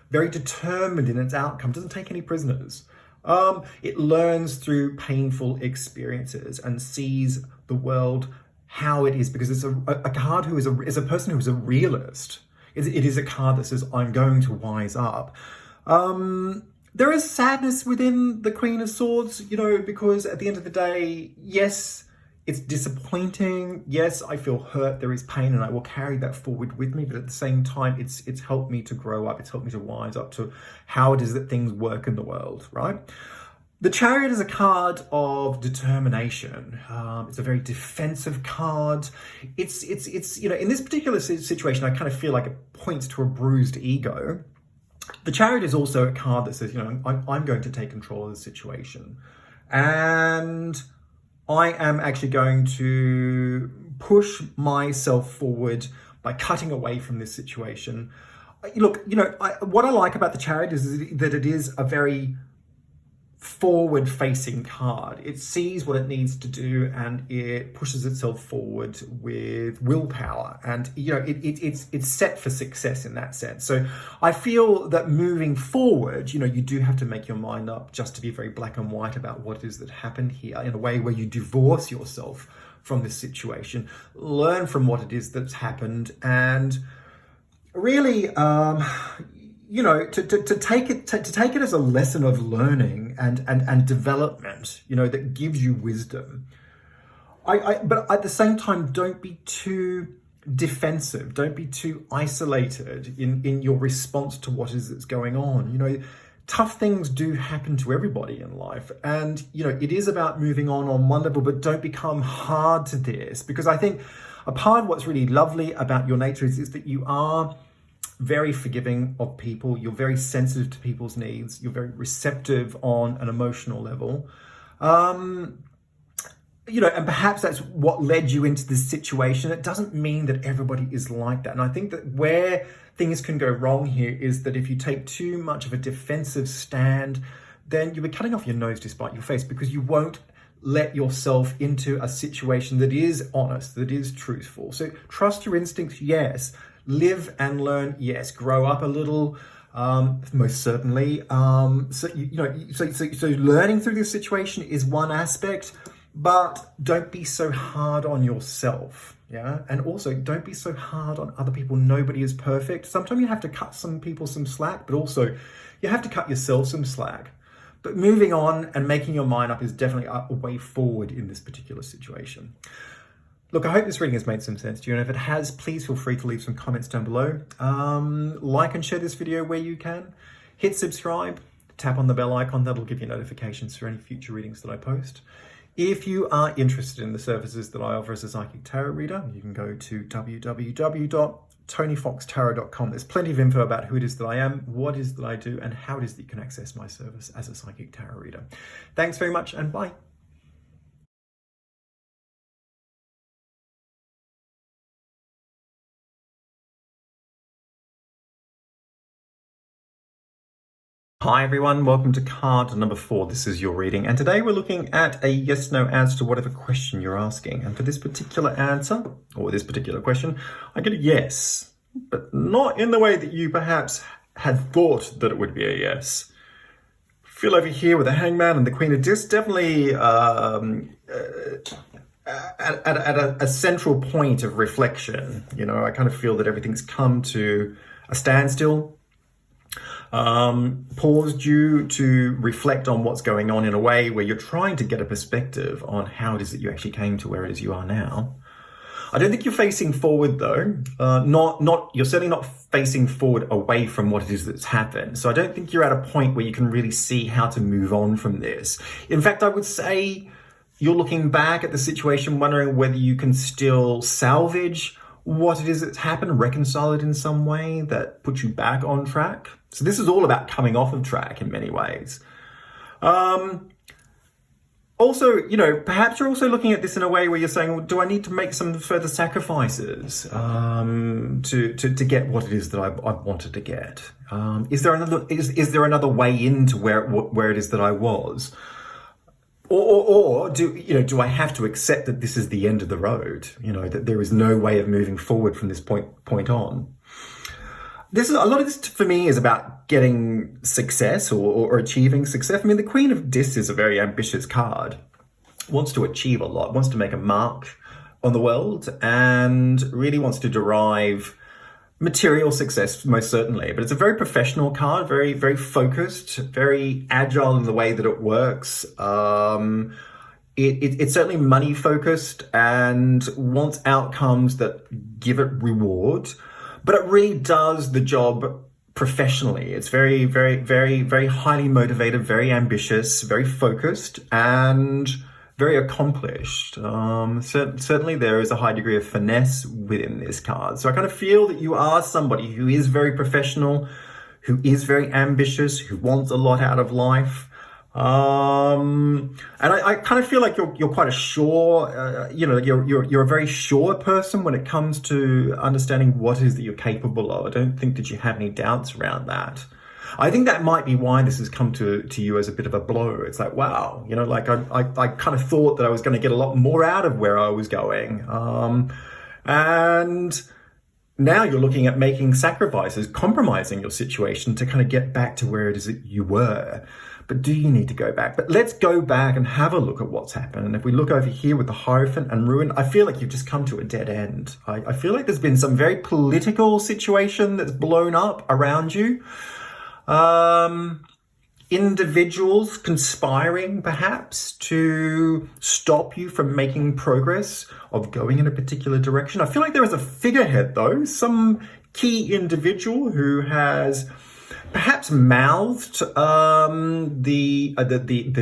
very determined in its outcome, doesn't take any prisoners. It learns through painful experiences and sees the world how it is, because it's a card who is a person who is a realist. It is a card that says, I'm going to wise up. There is sadness within the Queen of Swords, you know, because at the end of the day, yes, it's disappointing. Yes, I feel hurt. There is pain, and I will carry that forward with me. But at the same time, it's helped me to grow up. It's helped me to wise up to how it is that things work in the world, right? The Chariot is a card of determination. It's a very defensive card. It's you know, in this particular situation, I kind of feel like it points to a bruised ego. The Chariot is also a card that says, you know, I'm going to take control of the situation. And I am actually going to push myself forward by cutting away from this situation. Look, you know, what I like about the Chariot is that it is a very forward-facing card. It sees what it needs to do and it pushes itself forward with willpower. And, you know, it's set for success in that sense. So I feel that moving forward, you know, you do have to make your mind up just to be very black and white about what it is that happened here, in a way where you divorce yourself from this situation, learn from what it is that's happened, and really, you know, to take it as a lesson of learning and development, you know, that gives you wisdom. But at the same time, don't be too defensive. Don't be too isolated in your response to what is that's going on. You know, tough things do happen to everybody in life, and you know, it is about moving on one level, but don't become hard to this, because I think a part of what's really lovely about your nature is that you are very forgiving of people. You're very sensitive to people's needs. You're very receptive on an emotional level. You know, and perhaps that's what led you into this situation. It doesn't mean that everybody is like that. And I think that where things can go wrong here is that if you take too much of a defensive stand, then you'll be cutting off your nose to spite your face, because you won't let yourself into a situation that is honest, that is truthful. So trust your instincts, yes. Live and learn, yes. Grow up a little, most certainly. So learning through this situation is one aspect, but don't be so hard on yourself, yeah? And also, don't be so hard on other people. Nobody is perfect. Sometimes you have to cut some people some slack, but also you have to cut yourself some slack. But moving on and making your mind up is definitely a way forward in this particular situation. Look, I hope this reading has made some sense to you, and if it has, please feel free to leave some comments down below. Like and share this video where you can. Hit subscribe, tap on the bell icon, that'll give you notifications for any future readings that I post. If you are interested in the services that I offer as a psychic tarot reader, you can go to www.tonyfoxtarot.com. There's plenty of info about who it is that I am, what it is that I do, and how it is that you can access my service as a psychic tarot reader. Thanks very much, and bye. Hi everyone, welcome to card number 4. This is your reading, and today we're looking at a yes/no answer to whatever question you're asking. And for this particular answer, or this particular question, I get a yes, but not in the way that you perhaps had thought that it would be a yes. Feel over here with the Hangman and the Queen of Discs, definitely at a central point of reflection. You know, I kind of feel that everything's come to a standstill. Paused you to reflect on what's going on in a way where you're trying to get a perspective on how it is that you actually came to where it is you are now. I don't think you're facing forward though. You're certainly not facing forward away from what it is that's happened. So I don't think you're at a point where you can really see how to move on from this. In fact, I would say you're looking back at the situation, wondering whether you can still salvage what it is that's happened, reconcile it in some way that puts you back on track. So this is all about coming off of track in many ways. Also, perhaps you're also looking at this in a way where you're saying, well, do I need to make some further sacrifices to get what it is that I wanted to get? Is there another way into where it is that I was? Or do I have to accept that this is the end of the road? That there is no way of moving forward from this point on. A lot of this for me is about getting success or achieving success. I mean, the Queen of Discs is a very ambitious card. Wants to achieve a lot, wants to make a mark on the world, and really wants to derive material success, most certainly. But it's a very professional card, very, very focused, very agile in the way that it works. It's certainly money focused and wants outcomes that give it reward. But it really does the job professionally. It's very, very, very, very highly motivated, very ambitious, very focused, and very accomplished. Certainly there is a high degree of finesse within this card. So I kind of feel that you are somebody who is very professional, who is very ambitious, who wants a lot out of life. And I kind of feel like you're quite a sure, you're a very sure person when it comes to understanding what it is that you're capable of. I don't think that you have any doubts around that. I think that might be why this has come to you as a bit of a blow. It's like, wow, I kind of thought that I was going to get a lot more out of where I was going. And now you're looking at making sacrifices, compromising your situation to kind of get back to where it is that you were. But do you need to go back? But let's go back and have a look at what's happened. And if we look over here with the Hierophant and Ruin, I feel like you've just come to a dead end. I feel like there's been some very political situation that's blown up around you. Individuals conspiring perhaps to stop you from making progress, of going in a particular direction. I feel like there is a figurehead though, some key individual who has perhaps mouthed the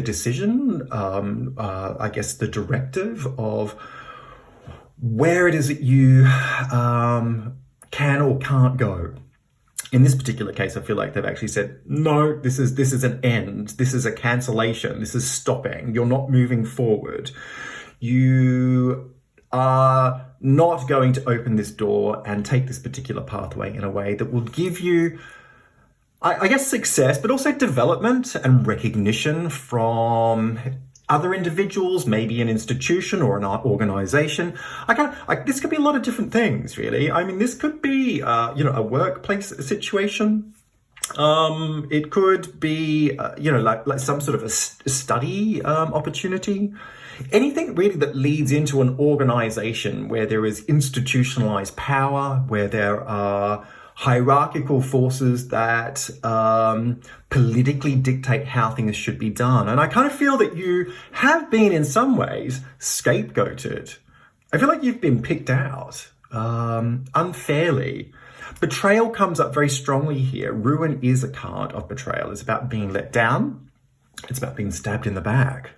decision, I guess the directive of where it is that you can or can't go. In this particular case, I feel like they've actually said, no, this is an end. This is a cancellation. This is stopping. You're not moving forward. You are not going to open this door and take this particular pathway in a way that will give you, I guess, success, but also development and recognition from other individuals, maybe an institution or an organization. This could be a lot of different things, really. I mean, this could be, a workplace situation. It could be, like some sort of a study opportunity. Anything really that leads into an organization where there is institutionalized power, where there are hierarchical forces that politically dictate how things should be done. And I kind of feel that you have been, in some ways, scapegoated. I feel like you've been picked out unfairly. Betrayal comes up very strongly here. Ruin is a card of betrayal. It's about being let down. It's about being stabbed in the back.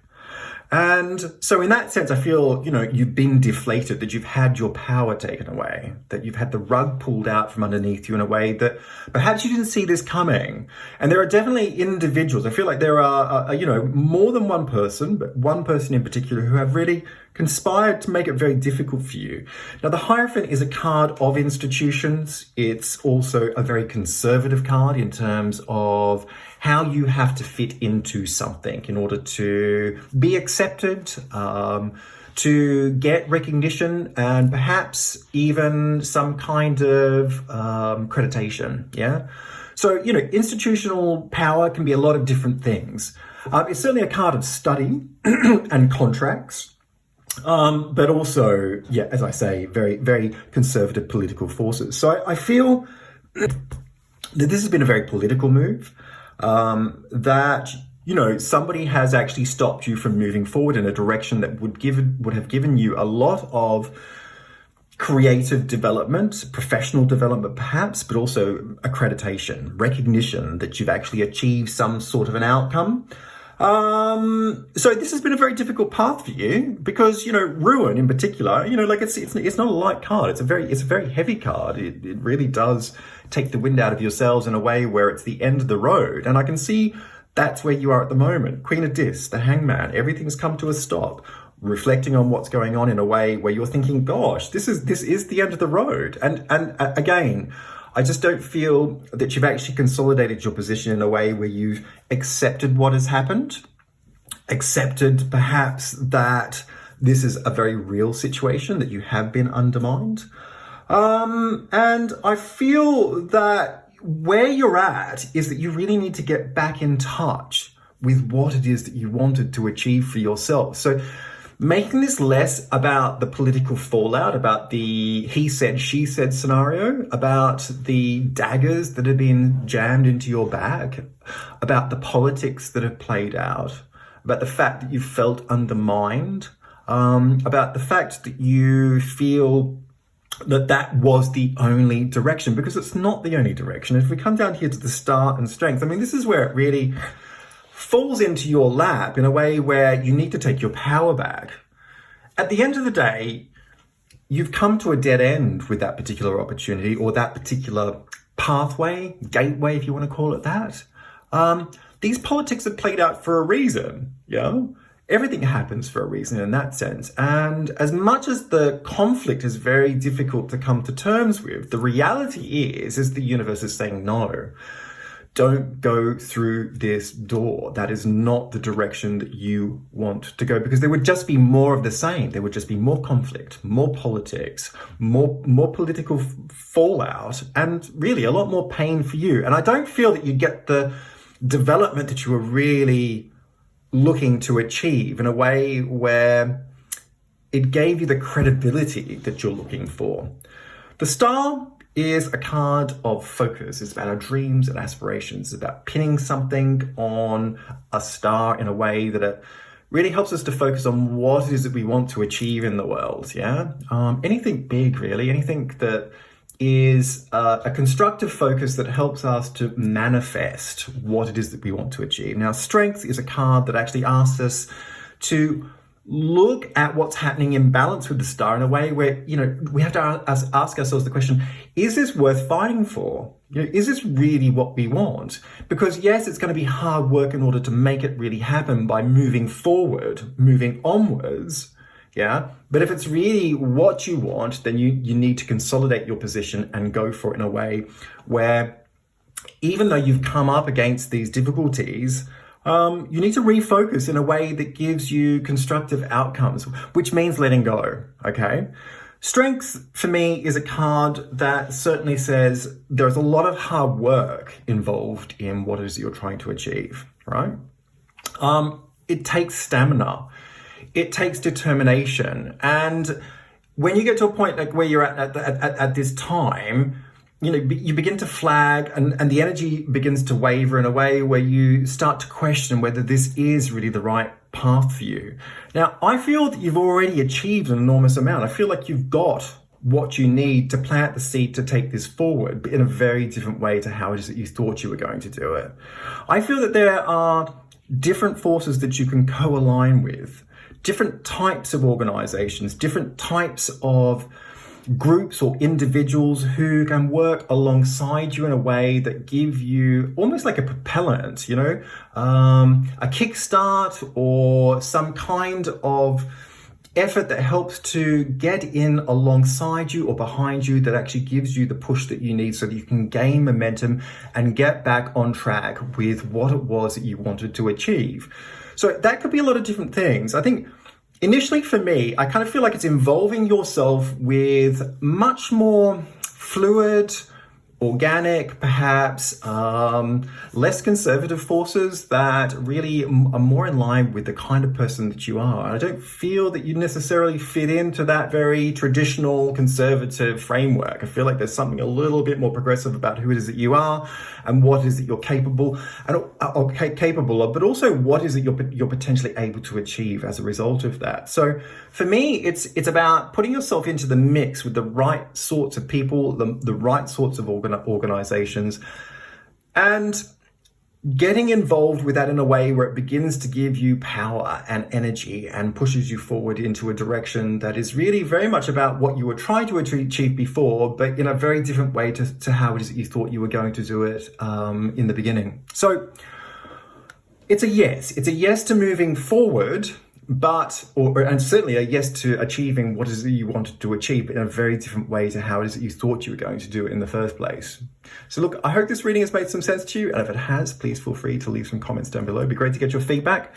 And so in that sense, I feel, you've been deflated, that you've had your power taken away, that you've had the rug pulled out from underneath you in a way that perhaps you didn't see this coming. And there are definitely individuals, I feel like there are, more than one person, but one person in particular who have really conspired to make it very difficult for you. Now, the Hierophant is a card of institutions. It's also a very conservative card in terms of how you have to fit into something in order to be accepted, to get recognition, and perhaps even some kind of accreditation, yeah? So, institutional power can be a lot of different things. It's certainly a card of study and contracts, but also, as I say, very, very conservative political forces. So I feel that this has been a very political move. That somebody has actually stopped you from moving forward in a direction that would have given you a lot of creative development, professional development perhaps, but also accreditation, recognition that you've actually achieved some sort of an outcome. So this has been a very difficult path for you because, ruin in particular, like it's not a light card. It's a very heavy card. It really does take the wind out of your sails in a way where it's the end of the road. And I can see that's where you are at the moment. Queen of Discs, the Hangman, everything's come to a stop, reflecting on what's going on in a way where you're thinking, gosh, this is the end of the road. And again, I just don't feel that you've actually consolidated your position in a way where you've accepted what has happened, accepted perhaps that this is a very real situation, that you have been undermined. And I feel that where you're at is that you really need to get back in touch with what it is that you wanted to achieve for yourself. So making this less about the political fallout, about the he said, she said scenario, about the daggers that have been jammed into your back, about the politics that have played out, about the fact that you felt undermined, about the fact that you feel that was the only direction, because it's not the only direction. If we come down here to the Star and Strength, I mean, this is where it really falls into your lap in a way where you need to take your power back. At the end of the day, you've come to a dead end with that particular opportunity or that particular pathway, gateway, if you want to call it that. These politics have played out for a reason, Everything happens for a reason in that sense. And as much as the conflict is very difficult to come to terms with, the reality is the universe is saying, no, don't go through this door. That is not the direction that you want to go, because there would just be more of the same. There would just be more conflict, more politics, more political fallout, and really a lot more pain for you. And I don't feel that you get the development that you were really looking to achieve in a way where it gave you the credibility that you're looking for. The Star is a card of focus. It's about our dreams and aspirations. It's about pinning something on a star in a way that it really helps us to focus on what it is that we want to achieve in the world, anything big, really, anything that is a constructive focus that helps us to manifest what it is that we want to achieve. Now, Strength is a card that actually asks us to look at what's happening in balance with the Star in a way where, we have to ask ourselves the question, is this worth fighting for? Is this really what we want? Because yes, it's going to be hard work in order to make it really happen by moving forward, moving onwards. But if it's really what you want, then you need to consolidate your position and go for it in a way where, even though you've come up against these difficulties, you need to refocus in a way that gives you constructive outcomes, which means letting go, okay? Strength, for me, is a card that certainly says there's a lot of hard work involved in what it is you're trying to achieve, right? It takes stamina. It takes determination. And when you get to a point like where you're at this time, you begin to flag and the energy begins to waver in a way where you start to question whether this is really the right path for you. Now, I feel that you've already achieved an enormous amount. I feel like you've got what you need to plant the seed to take this forward, but in a very different way to how it is that you thought you were going to do it. I feel that there are different forces that you can co-align with, different types of organizations, different types of groups or individuals who can work alongside you in a way that give you almost like a propellant, a kickstart or some kind of effort that helps to get in alongside you or behind you, that actually gives you the push that you need so that you can gain momentum and get back on track with what it was that you wanted to achieve. So that could be a lot of different things. I think initially for me, I kind of feel like it's involving yourself with much more fluid, organic, perhaps less conservative forces that really are more in line with the kind of person that you are. And I don't feel that you necessarily fit into that very traditional conservative framework. I feel like there's something a little bit more progressive about who it is that you are and what it is that you're capable of, but also what is it you're potentially able to achieve as a result of that. So for me, it's about putting yourself into the mix with the right sorts of people, the right sorts of organizations, and getting involved with that in a way where it begins to give you power and energy and pushes you forward into a direction that is really very much about what you were trying to achieve before, but in a very different way to how it is that you thought you were going to do it in the beginning. So it's a yes. It's a yes to moving forward, and certainly a yes to achieving what it is that you wanted to achieve in a very different way to how it is that you thought you were going to do it in the first place. So look, I hope this reading has made some sense to you, and if it has, please feel free to leave some comments down below. It'd be great to get your feedback.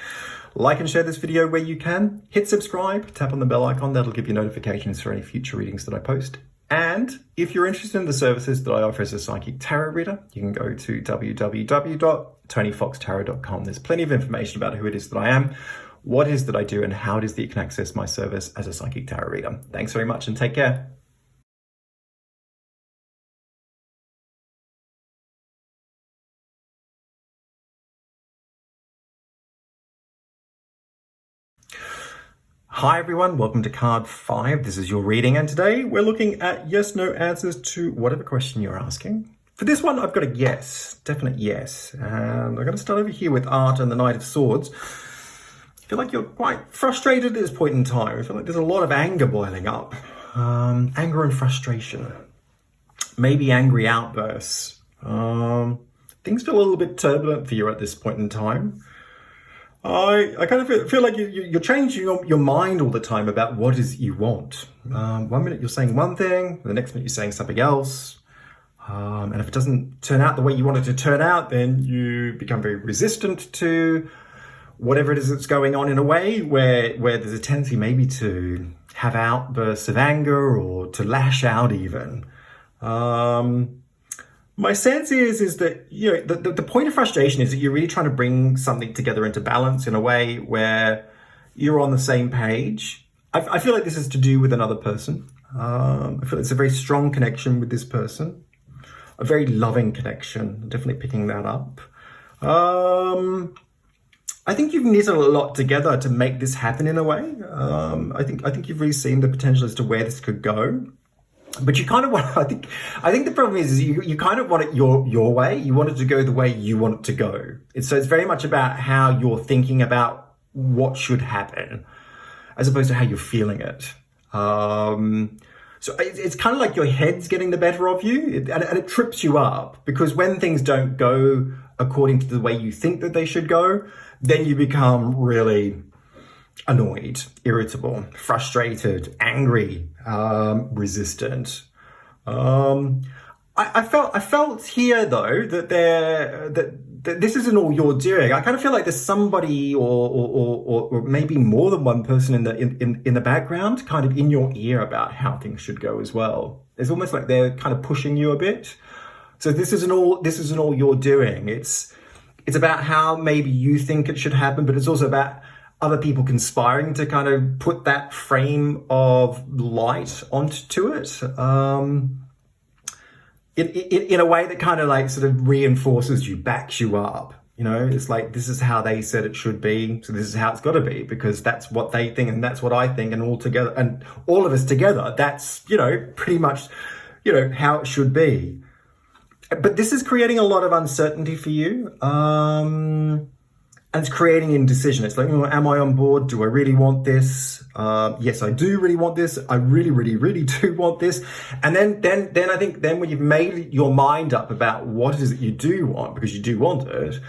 Like and share this video where you can. Hit subscribe, tap on the bell icon, that'll give you notifications for any future readings that I post. And if you're interested in the services that I offer as a psychic tarot reader, you can go to www.tonyfoxtarot.com. There's plenty of information about who it is that I am, what it is that I do, and how it is that you can access my service as a psychic tarot reader. Thanks very much and take care. Hi everyone, welcome to card 5. This is your reading, and today we're looking at yes/no answers to whatever question you're asking. For this one, I've got a yes, definite yes. And I'm going to start over here with Art and the Knight of Swords. I feel like you're quite frustrated at this point in time. I feel like there's a lot of anger boiling up. Anger and frustration. Maybe angry outbursts. Things feel a little bit turbulent for you at this point in time. I kind of feel like you're changing your mind all the time about what it is you want. 1 minute you're saying one thing, the next minute you're saying something else. And if it doesn't turn out the way you want it to turn out, then you become very resistant to whatever it is that's going on, in a way where there's a tendency maybe to have outbursts of anger or to lash out even. My sense is that, you know, the point of frustration is that you're really trying to bring something together into balance in a way where you're on the same page. I feel like this is to do with another person. I feel it's a very strong connection with this person. A very loving connection. Definitely picking that up. I think you've knitted a lot together to make this happen in a way. I think you've really seen the potential as to where this could go. But you kind of want, I think the problem is you kind of want it your way. You want it to go the way you want it to go. So it's very much about how you're thinking about what should happen, as opposed to how you're feeling it. So it's kind of like your head's getting the better of you, and it trips you up, because when things don't go according to the way you think that they should go, then you become really annoyed, irritable, frustrated, angry, resistant. I felt here though that this isn't all you're doing. I kind of feel like there's somebody or maybe more than one person in the background, kind of in your ear about how things should go as well. It's almost like they're kind of pushing you a bit. So this isn't all you're doing. It's about how maybe you think it should happen, but it's also about other people conspiring to kind of put that frame of light onto it, in a way that kind of like sort of reinforces you, backs you up. You know, it's like, this is how they said it should be, so this is how it's got to be, because that's what they think and that's what I think, and all together, and all of us together, that's, you know, pretty much, you know, how it should be. But this is creating a lot of uncertainty for you. And it's creating indecision. It's like, oh, am I on board? Do I really want this? Yes, I do really want this. I really, really, really do want this. And then I think then when you've made your mind up about what it is that you do want, because you do want it,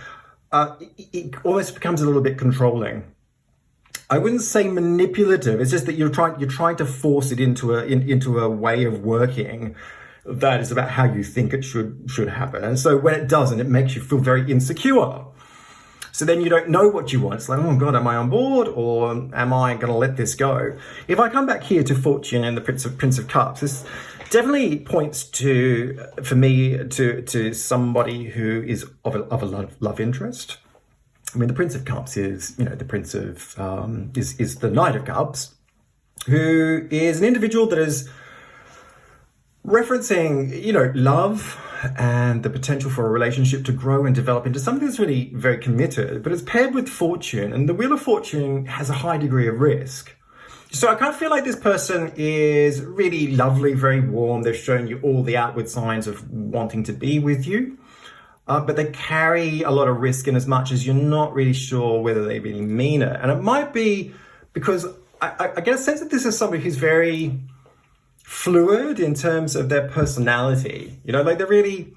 it almost becomes a little bit controlling. I wouldn't say manipulative. It's just that you're trying to force it into a way of working that is about how you think it should happen. And so when it doesn't, it makes you feel very insecure. So then you don't know what you want. It's like, oh God, am I on board, or am I going to let this go? If I come back here to Fortune and the Prince of Cups, this definitely points to, for me, to somebody who is of a love interest. I mean, the Prince of Cups is, you know, the Prince of is the Knight of Cups, who is an individual that is referencing, you know, love and the potential for a relationship to grow and develop into something that's really very committed, but it's paired with fortune, and the Wheel of Fortune has a high degree of risk. So I kind of feel like this person is really lovely, very warm. They've shown you all the outward signs of wanting to be with you. but they carry a lot of risk in as much as you're not really sure whether they really mean it. And it might be because I get a sense that this is somebody who's very fluid in terms of their personality. Like they're very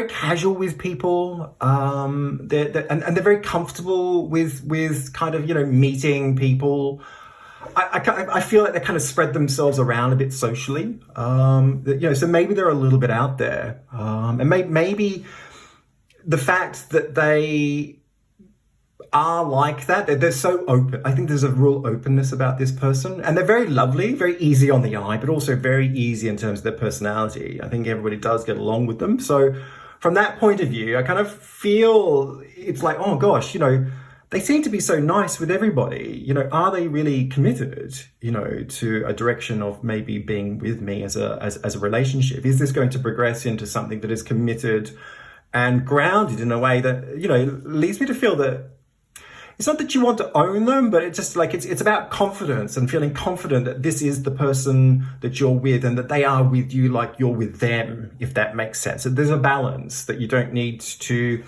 casual with people. They're very comfortable with kind of, meeting people. I feel like they kind of spread themselves around a bit socially. So maybe they're a little bit out there. And maybe the fact that they are like that, they're so open. I think there's a real openness about this person, and they're very lovely, very easy on the eye, but also very easy in terms of their personality. I think everybody does get along with them. So from that point of view, I kind of feel it's like, oh gosh, they seem to be so nice with everybody. Are they really committed, to a direction of maybe being with me as a relationship? Is this going to progress into something that is committed and grounded in a way that, leads me to feel that it's not that you want to own them, but it's just like it's about confidence and feeling confident that this is the person that you're with and that they are with you like you're with them, if that makes sense. So there's a balance that you don't need to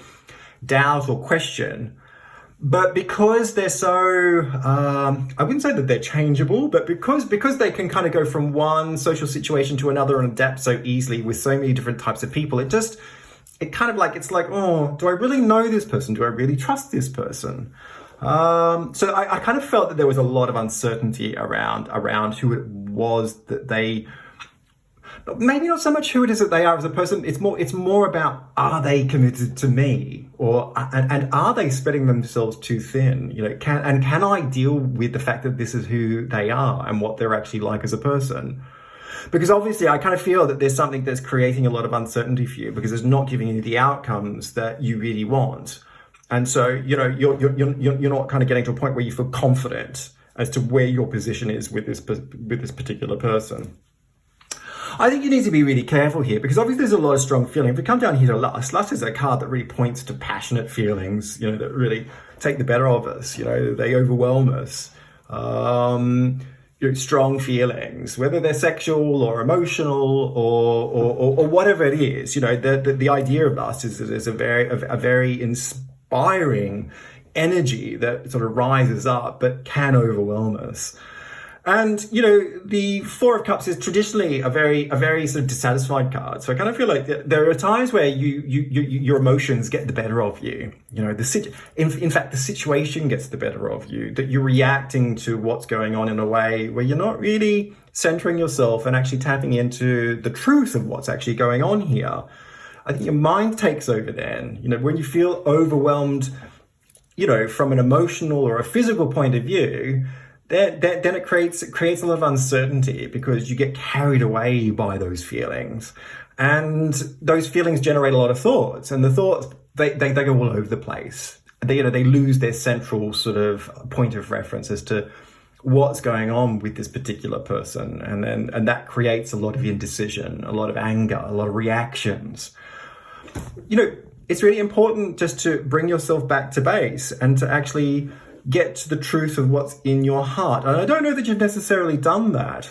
doubt or question. But because they're so, I wouldn't say that they're changeable, but because they can kind of go from one social situation to another and adapt so easily with so many different types of people, it's like, oh, do I really know this person? Do I really trust this person? So I kind of felt that there was a lot of uncertainty around who it was that they, maybe not so much who it is that they are as a person. It's more about, are they committed to me, and are they spreading themselves too thin? Can I deal with the fact that this is who they are and what they're actually like as a person? Because obviously I kind of feel that there's something that's creating a lot of uncertainty for you because it's not giving you the outcomes that you really want. And so, you're not kind of getting to a point where you feel confident as to where your position is with this particular person. I think you need to be really careful here because obviously there's a lot of strong feeling. If we come down here to lust, lust is a card that really points to passionate feelings, that really take the better of us, they overwhelm us. Strong feelings, whether they're sexual or emotional or whatever it is, the idea of lust is that it's a very inspiring energy that sort of rises up but can overwhelm us. And the Four of Cups is traditionally a very sort of dissatisfied card. So I kind of feel like there are times where your emotions get the better of you. In fact, the situation gets the better of you. That you're reacting to what's going on in a way where you're not really centering yourself and actually tapping into the truth of what's actually going on here. I think your mind takes over then. When you feel overwhelmed, from an emotional or a physical point of view. Then it creates a lot of uncertainty because you get carried away by those feelings, and those feelings generate a lot of thoughts, and the thoughts they go all over the place. They lose their central sort of point of reference as to what's going on with this particular person, and that creates a lot of indecision, a lot of anger, a lot of reactions. It's really important just to bring yourself back to base and to actually get to the truth of what's in your heart. And I don't know that you've necessarily done that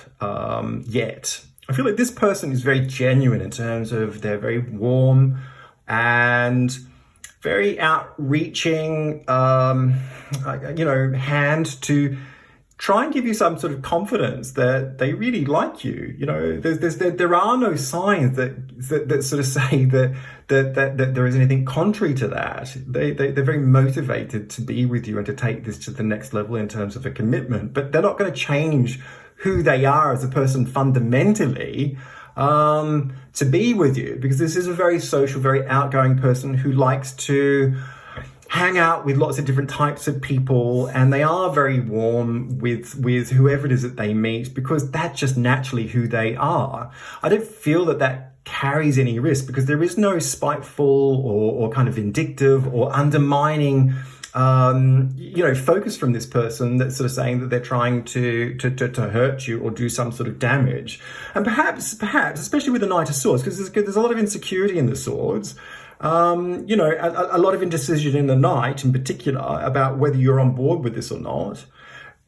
yet. I feel like this person is very genuine in terms of they're very warm and very outreaching, hand to try and give you some sort of confidence that they really like you. There are no signs that sort of say that there is anything contrary to that. They're very motivated to be with you and to take this to the next level in terms of a commitment, but they're not going to change who they are as a person fundamentally to be with you, because this is a very social, very outgoing person who likes to hang out with lots of different types of people, and they are very warm with whoever it is that they meet because that's just naturally who they are. I don't feel that carries any risk because there is no spiteful or kind of vindictive or undermining focus from this person that's sort of saying that they're trying to hurt you or do some sort of damage. And perhaps especially with the Knight of Swords, because there's a lot of insecurity in the Swords, a lot of indecision in the Knight in particular about whether you're on board with this or not.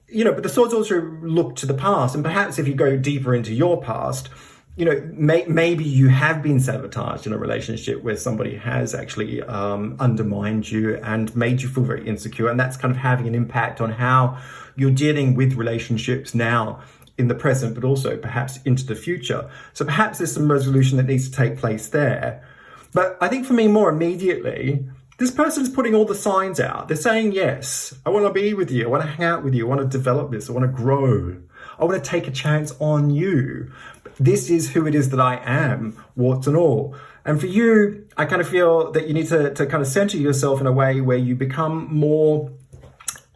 But the Swords also look to the past, and perhaps if you go deeper into your past, maybe you have been sabotaged in a relationship where somebody has actually undermined you and made you feel very insecure. And that's kind of having an impact on how you're dealing with relationships now in the present, but also perhaps into the future. So perhaps there's some resolution that needs to take place there. But I think for me, more immediately, this person's putting all the signs out. They're saying, yes, I want to be with you. I want to hang out with you. I want to develop this. I want to grow. I want to take a chance on you. This is who it is that I am, warts and all. And for you, I kind of feel that you need to kind of center yourself in a way where you become more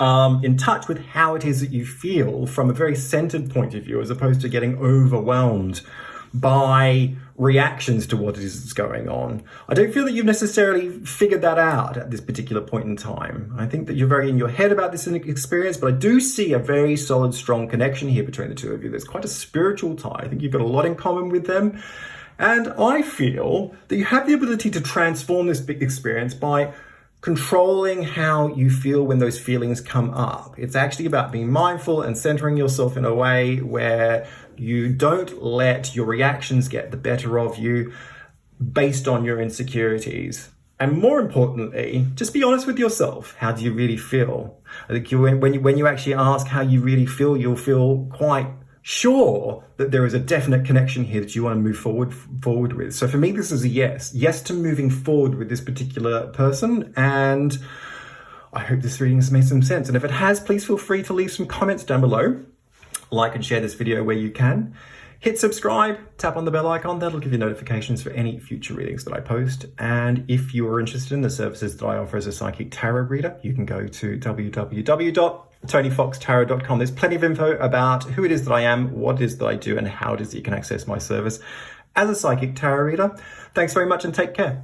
in touch with how it is that you feel from a very centered point of view, as opposed to getting overwhelmed by reactions to what it is that's going on. I don't feel that you've necessarily figured that out at this particular point in time. I think that you're very in your head about this experience, but I do see a very solid, strong connection here between the two of you. There's quite a spiritual tie. I think you've got a lot in common with them. And I feel that you have the ability to transform this big experience by controlling how you feel when those feelings come up. It's actually about being mindful and centering yourself in a way where you don't let your reactions get the better of you based on your insecurities. And more importantly, just be honest with yourself. How do you really feel? I think when you actually ask how you really feel, you'll feel quite sure that there is a definite connection here that you want to move forward with. So for me, this is a yes to moving forward with this particular person. And I hope this reading has made some sense. And if it has, please feel free to leave some comments down below. Like and share this video where you can. Hit subscribe, tap on the bell icon. That'll give you notifications for any future readings that I post. And if you are interested in the services that I offer as a psychic tarot reader, you can go to www.tonyfoxtarot.com. There's plenty of info about who it is that I am, what it is that I do, and how it is that you can access my service as a psychic tarot reader. Thanks very much and take care.